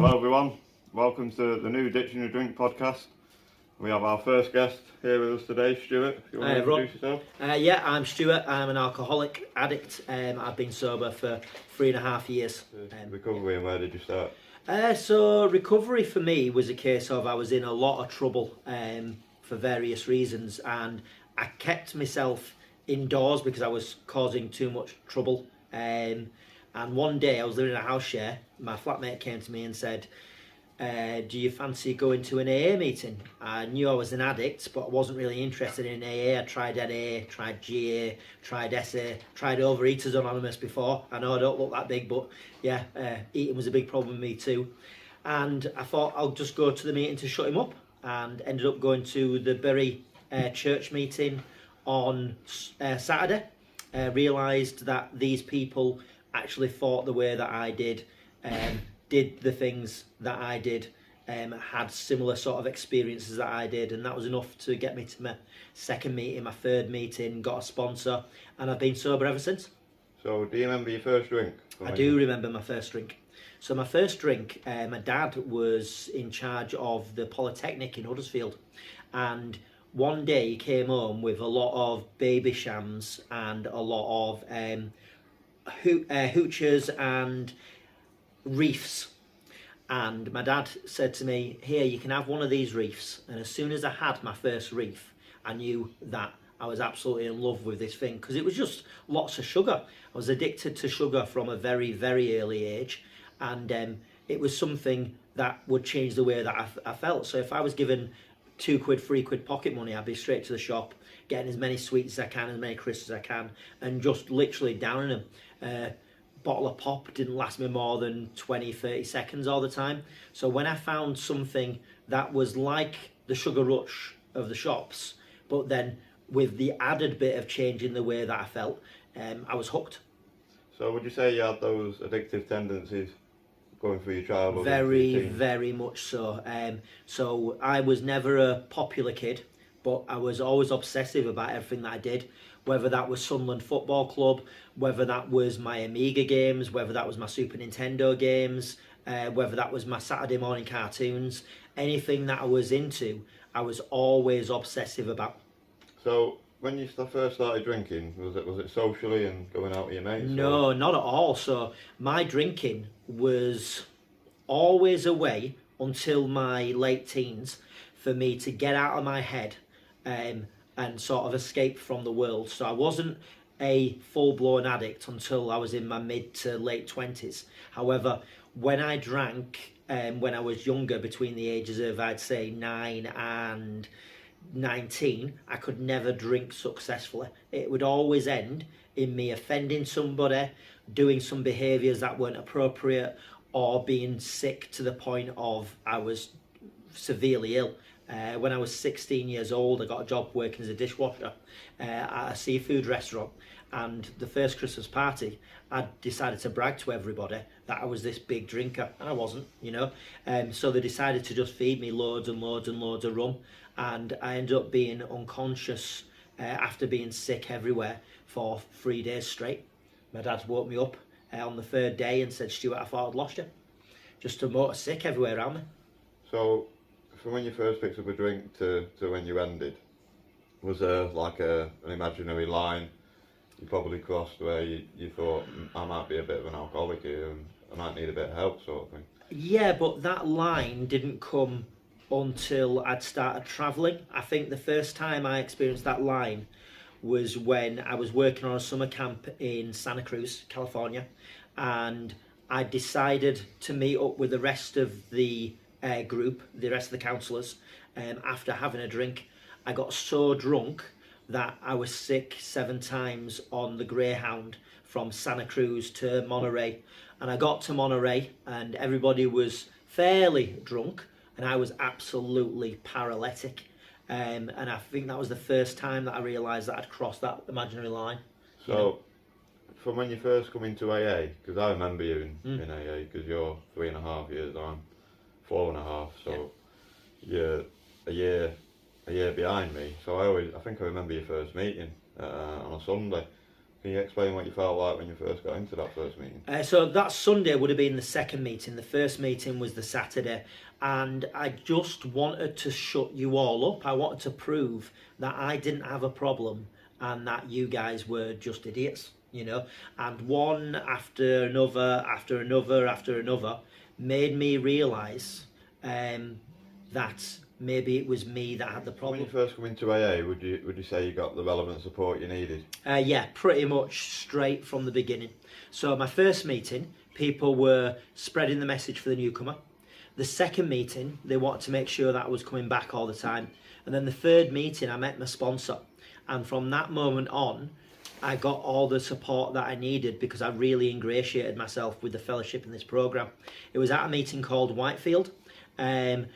Hello everyone, welcome to the new Ditching the Drink podcast. We have our first guest here with us today, Stuart. If you want to introduce yourself. Yeah, I'm Stuart. I'm an alcoholic addict. I've been sober for 3.5 years. Recovery, and where did you start? So recovery for me was a case of I was in a lot of trouble for various reasons, and I kept myself indoors because I was causing too much trouble. And one day I was living in a house share. My flatmate came to me and said, do you fancy going to an AA meeting? I knew I was an addict, but I wasn't really interested in AA. I tried NA, tried GA, tried SA, tried Overeaters Anonymous before. I know I don't look that big, but yeah, eating was a big problem with me too. And I thought I'll just go to the meeting to shut him up, and ended up going to the Bury church meeting on Saturday. Realised that these people actually thought the way that I did the things that I did, had similar sort of experiences that I did, and that was enough to get me to my second meeting, my third meeting, got a sponsor, and I've been sober ever since. So do you remember your first drink? I do remember my first drink. So my first drink, my dad was in charge of the Polytechnic in Huddersfield, and one day he came home with a lot of baby shams and a lot of hoochers and reefs. And my dad said to me, here, you can have one of these reefs. And as soon as I had my first reef, I knew that I was absolutely in love with this thing, because it was just lots of sugar. I was addicted to sugar from a very, very early age, and it was something that would change the way that I felt. So if I was given £2, £3 pocket money, I'd be straight to the shop, getting as many sweets as I can, as many crisps as I can, and just literally downing them. Bottle of pop didn't last me more than 20-30 seconds all the time. So when I found something that was like the sugar rush of the shops, but then with the added bit of changing the way that I felt, I was hooked. So would you say you had those addictive tendencies going through your childhood? Very much so. So I was never a popular kid, but I was always obsessive about everything that I did, whether that was Sunderland Football Club, whether that was my Amiga games, whether that was my Super Nintendo games, whether that was my Saturday morning cartoons. Anything that I was into, I was always obsessive about. So when you first started drinking, was it socially and going out with your mates? No, not at all. So my drinking was always a way until my late teens for me to get out of my head and sort of escape from the world. So I wasn't a full-blown addict until I was in my mid to late 20s. However, when I drank when I was younger, between the ages of, I'd say, 9 and 19, I could never drink successfully. It would always end in me offending somebody, doing some behaviours that weren't appropriate, or being sick to the point of I was severely ill. When I was 16 years old, I got a job working as a dishwasher at a seafood restaurant, and the first Christmas party, I decided to brag to everybody that I was this big drinker, and I wasn't, you know. So they decided to just feed me loads and loads and loads of rum, and I ended up being unconscious after being sick everywhere for 3 days straight. My dad woke me up on the third day and said, Stuart, I thought I'd lost you. Just a motor sick everywhere around me. So from when you first picked up a drink to when you ended, was there like an imaginary line you probably crossed where you thought, I might be a bit of an alcoholic here and I might need a bit of help, sort of thing? Yeah, but that line didn't come until I'd started travelling. I think the first time I experienced that line was when I was working on a summer camp in Santa Cruz, California, and I decided to meet up with the rest of the group, the rest of the counsellors, after having a drink. I got so drunk that I was sick 7 times on the Greyhound from Santa Cruz to Monterey. And I got to Monterey and everybody was fairly drunk and I was absolutely paralytic. And I think that was the first time that I realised that I'd crossed that imaginary line. So, from when you first come into AA, because I remember you in AA, because you're 3.5 years, I'm 4.5, so you're a year behind me. So I think I remember your first meeting on a Sunday. Can you explain what you felt like when you first got into that first meeting? So that Sunday would have been the second meeting. The first meeting was the Saturday, and I just wanted to shut you all up. I wanted to prove that I didn't have a problem and that you guys were just idiots, you know. And one after another, after another, after another, made me realise that maybe it was me that had the problem. When you first come into AA, would you say you got the relevant support you needed? Yeah, pretty much straight from the beginning. So my first meeting, people were spreading the message for the newcomer. The second meeting, they wanted to make sure that I was coming back all the time. And then the third meeting, I met my sponsor. And from that moment on, I got all the support that I needed because I really ingratiated myself with the fellowship in this program. It was at a meeting called Whitefield. And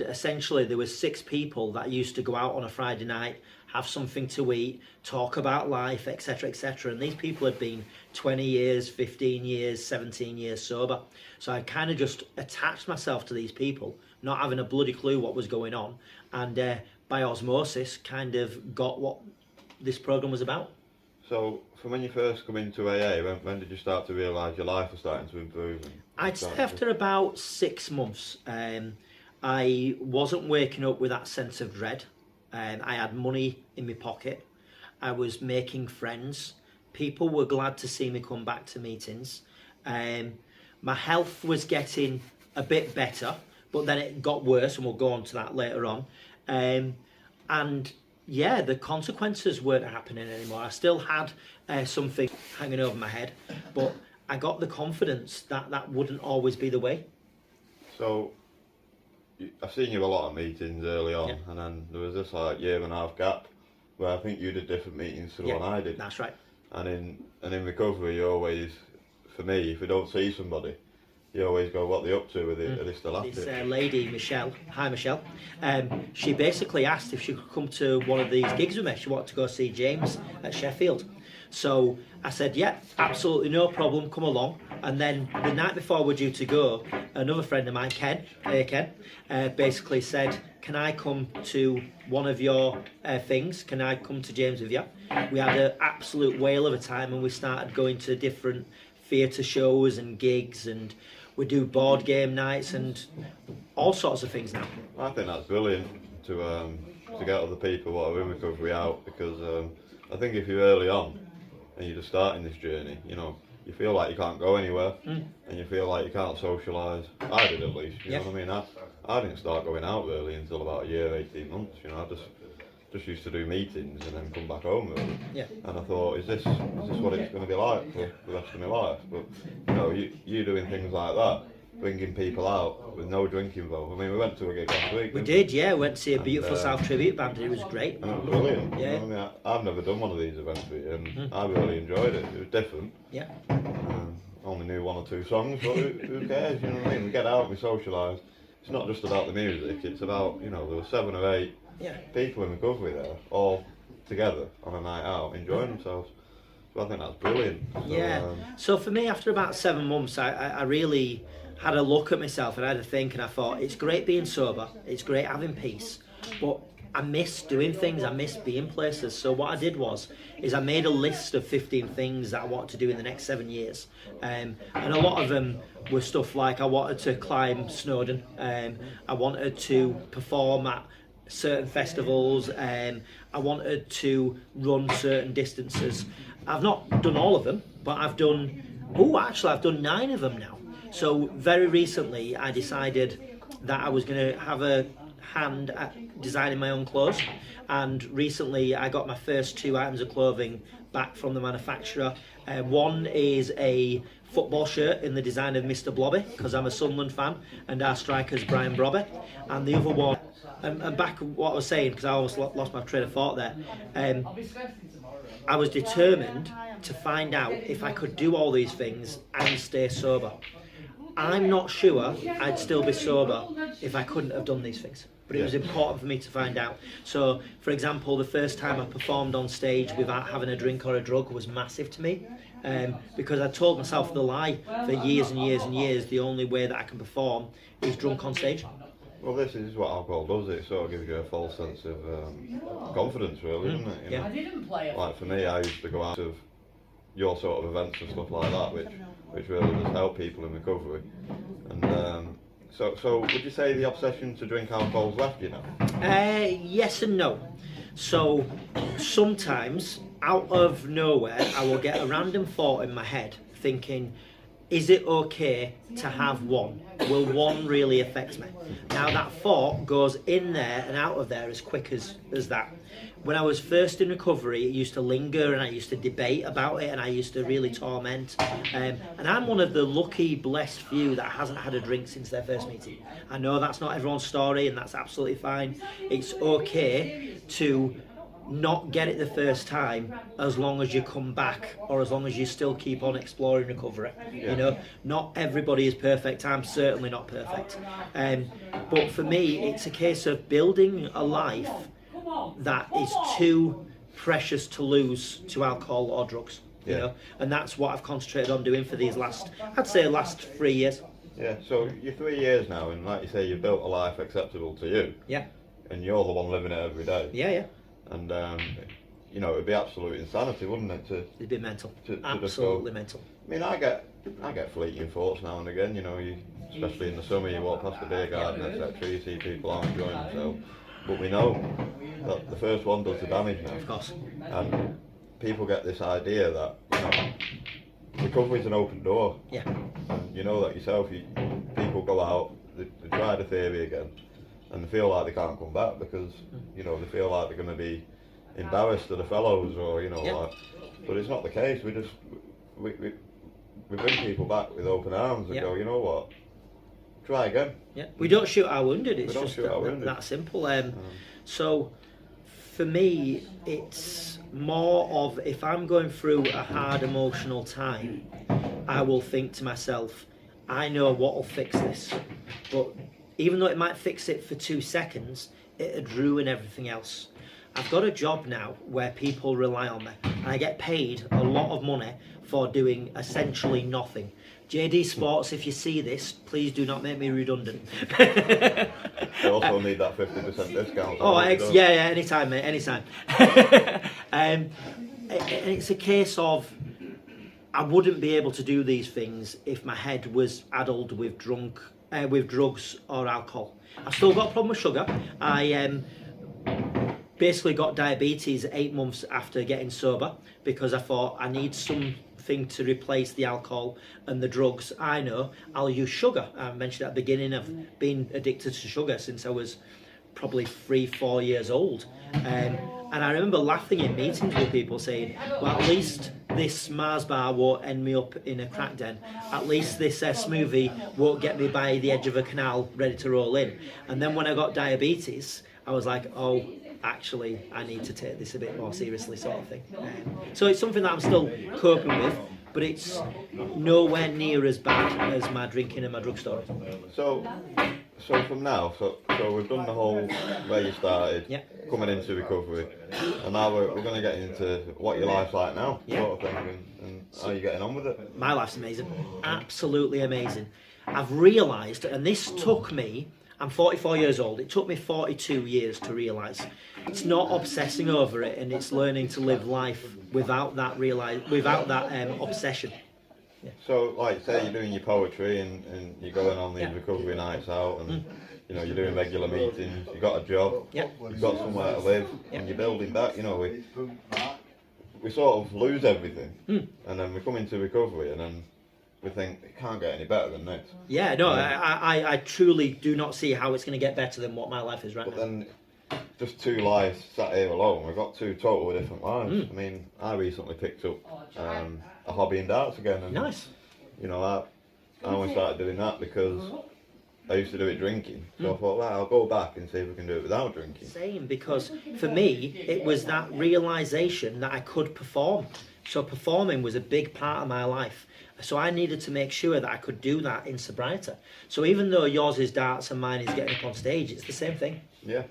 essentially there was 6 people that used to go out on a Friday night, have something to eat, talk about life, etc, etc. And these people had been 20 years, 15 years, 17 years sober. So I kind of just attached myself to these people, not having a bloody clue what was going on, and by osmosis kind of got what this program was about. So from when you first come into AA, when did you start to realise your life was starting to improve? I'd say after about 6 months. I wasn't waking up with that sense of dread. I had money in my pocket. I was making friends. People were glad to see me come back to meetings. My health was getting a bit better, but then it got worse, and we'll go on to that later on. And yeah, the consequences weren't happening anymore. I still had something hanging over my head, but I got the confidence that that wouldn't always be the way. So I've seen you a lot of meetings early on, and then there was this like 1.5 year gap where I think you did different meetings to the one I did. That's right. And in recovery, you always, for me, if you don't see somebody, you always go, what are they up to? Are they still at it? This lady, Michelle, hi Michelle, she basically asked if she could come to one of these gigs with me. She wanted to go see James at Sheffield. So I said, yeah, absolutely no problem, come along. And then the night before we're due to go, another friend of mine, Ken, basically said, can I come to one of your things? Can I come to James with you? We had an absolute whale of a time, and we started going to different theatre shows and gigs, and we do board game nights and all sorts of things now. I think that's brilliant to get other people what are in recovery out, because I think if you're early on and you're just starting this journey, you know, you feel like you can't go anywhere, and you feel like you can't socialise. I did, at least, you know what I mean? I didn't start going out really until about a year, 18 months, you know. I just used to do meetings and then come back home really. Yeah. And I thought, is this what it's going to be like for the rest of my life? But you know, you doing things like that, bringing people out with no drink involved. I mean, we went to a gig last week. We did, yeah. We went to see a beautiful South tribute band. It was great. And it was brilliant. Yeah. You know, I mean, I've never done one of these events, and I really enjoyed it. It was different. Yeah. Only knew 1 or 2 songs, but who cares? You know what I mean? We get out, we socialise. It's not just about the music. It's about, you know, there were 7 or 8 people in recovery there, all together on a night out, enjoying themselves. So I think that's brilliant. So, So for me, after about 7 months, I really had a look at myself and I had a think, and I thought, it's great being sober, it's great having peace, but I miss doing things, I miss being places. So what I did is I made a list of 15 things that I wanted to do in the next 7 years. And a lot of them were stuff like I wanted to climb Snowdon, I wanted to perform at certain festivals, I wanted to run certain distances. I've not done all of them, but I've done 9 of them now. So very recently I decided that I was going to have a hand at designing my own clothes, and recently I got my first 2 items of clothing back from the manufacturer. One is a football shirt in the design of Mr. Blobby, because I'm a Sunderland fan and our striker's Brian Brobby, and the other one, and back what I was saying, because I almost lost my train of thought there, I was determined to find out if I could do all these things and stay sober. I'm not sure I'd still be sober if I couldn't have done these things, but it was important for me to find out. So, for example, the first time I performed on stage without having a drink or a drug was massive to me, because I told myself the lie for years and years and years, the only way that I can perform is drunk on stage. well, this is what alcohol does. It sort of gives you a false sense of confidence, really, doesn't it? You know? I didn't play it. Like for me, I used to go out of your sort of events and stuff like that, which really does help people in recovery. And so would you say the obsession to drink alcohol's left you now? Yes and no. So sometimes out of nowhere I will get a random thought in my head thinking, is it okay to have one? Will one really affect me? Now that thought goes in there and out of there as quick as that. When I was first in recovery, it used to linger and I used to debate about it and I used to really torment. And I'm one of the lucky, blessed few that hasn't had a drink since their first meeting. I know that's not everyone's story and that's absolutely fine. It's okay to not get it the first time as long as you come back or as long as you still keep on exploring recovery. You know, not everybody is perfect. I'm certainly not perfect. But for me, it's a case of building a life that is too precious to lose to alcohol or drugs. You know, and that's what I've concentrated on doing for these last 3 years. Yeah, so you're 3 years now, and like you say, you've built a life acceptable to you. Yeah. And you're the one living it every day. Yeah, yeah. And you know, it'd be absolute insanity, wouldn't it? It'd be mental. To Absolutely mental. I mean, I get fleeting thoughts now and again. You know, especially in the summer, you walk past the beer garden, etc. You see people aren't enjoying themselves, but we know that the first one does the damage now. Of course. And people get this idea that, you know, recovery's an open door. Yeah. And you know that yourself. People go out, they try the theory again, and they feel like they can't come back because, you know, they feel like they're going to be embarrassed to the fellows, or, you know, like, but it's not the case. We bring people back with open arms and go, you know what, try again. Yeah, we don't shoot our wounded. It's just that simple. So for me, it's more of, if I'm going through a hard emotional time, I will think to myself, I know what will fix this, but even though it might fix it for 2 seconds, it'd ruin everything else. I've got a job now where people rely on me, and I get paid a lot of money for doing essentially nothing. JD Sports, if you see this, please do not make me redundant. They also need that 50% discount. Oh, yeah, anytime, mate, anytime. And it's a case of, I wouldn't be able to do these things if my head was addled with drugs or alcohol. I've still got a problem with sugar. I basically got diabetes 8 months after getting sober because I thought I need something to replace the alcohol and the drugs. I know I'll use sugar. I mentioned at the beginning, I've been addicted to sugar since I was probably 3-4 years old. And I remember laughing in meetings with people saying, well, at least this Mars bar won't end me up in a crack den. At least this smoothie won't get me by the edge of a canal ready to roll in. And then when I got diabetes, I was like, oh, actually, I need to take this a bit more seriously, sort of thing. So it's something that I'm still coping with, but it's nowhere near as bad as my drinking and my drug story. So from now, so we've done the whole where you started, coming into recovery, and now we're going to get into what your life's like now, sort of thing, and how you're getting on with it. My life's amazing, absolutely amazing. I've realised, and this took me, I'm 44 years old, it took me 42 years to realise. It's not obsessing over it, and it's learning to live life without that obsession. Yeah. So, like, say you're doing your poetry and you're going on these recovery nights out, and you know, you're doing regular meetings, you've got a job, you've got somewhere to live, and you're building back. You know, we sort of lose everything, and then we come into recovery, and then we think it can't get any better than this. Yeah, no, I truly do not see how it's going to get better than what my life is right now. But then, just 2 lives sat here alone, we've got 2 totally different lives. I mean, I recently picked up a hobby in darts again. And, nice. You know, I only started doing that because I used to do it drinking. So I thought, well, I'll go back and see if we can do it without drinking. Same, because for me, it was that realisation that I could perform. So performing was a big part of my life. So I needed to make sure that I could do that in sobriety. So even though yours is darts and mine is getting up on stage, it's the same thing. Yeah.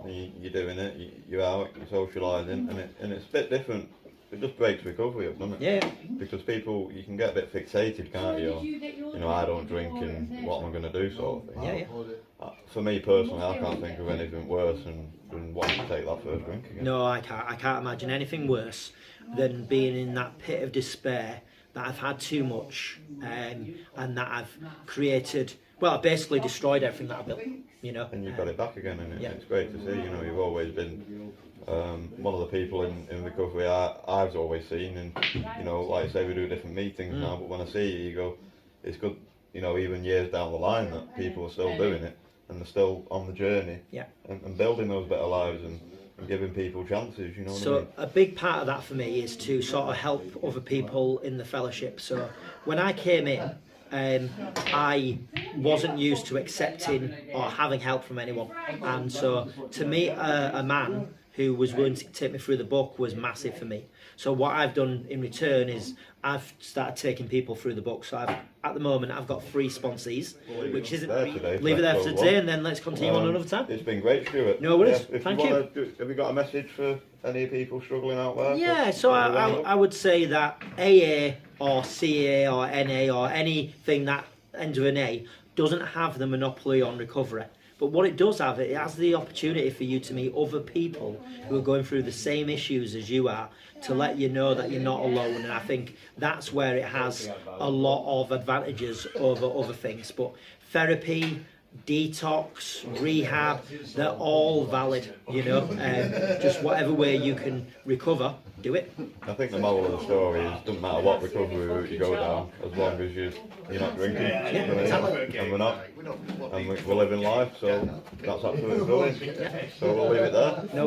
You're doing it, you're out, you're socialising, and it's a bit different. It just breaks recovery up, doesn't it? Yeah. Because people, you can get a bit fixated, can't you? You know, I don't drink, and what am I going to do, sort of thing. Yeah. For me personally, I can't think of anything worse than wanting to take that first drink again. No, I can't imagine anything worse. than being in that pit of despair that I've had too much, and that I've created. Well, I've basically destroyed everything that I built. You know. And you've got it back again, and Yeah. it's great to see. You know, you've always been one of the people in recovery I've always seen, and you know, like I say, we do different meetings now, but when I see you go, it's good, you know, even years down the line that people are still doing it and they're still on the journey, Yeah. and building those better lives and giving people chances, you know what I So mean? a big part of that for me is to sort of help other people in the fellowship. So when I came in, I wasn't used to accepting or having help from anyone, and so to meet a man who was willing to take me through the book was massive for me. So what I've done in return is I've started taking people through the book. So at the moment I've got 3 sponsees, which isn't There today, leave it there for so today, and then let's continue on another time. It's been great, Stuart. No worries. If Thank you. you. Have you got a message for any people struggling out there? Yeah, so I would say that AA or CA or NA or anything that ends with an A doesn't have the monopoly on recovery. But what it does have, it has the opportunity for you to meet other people who are going through the same issues as you are, to let you know that you're not alone. And I think that's where it has a lot of advantages over other things. But therapy, detox, rehab, they're all valid, you know. Just whatever way you can recover, do it. I think the moral of the story is, doesn't matter what recovery route you go down, as long as you're not drinking, exactly. and we're not, and we're living life, so that's absolutely brilliant. So we'll leave it there. No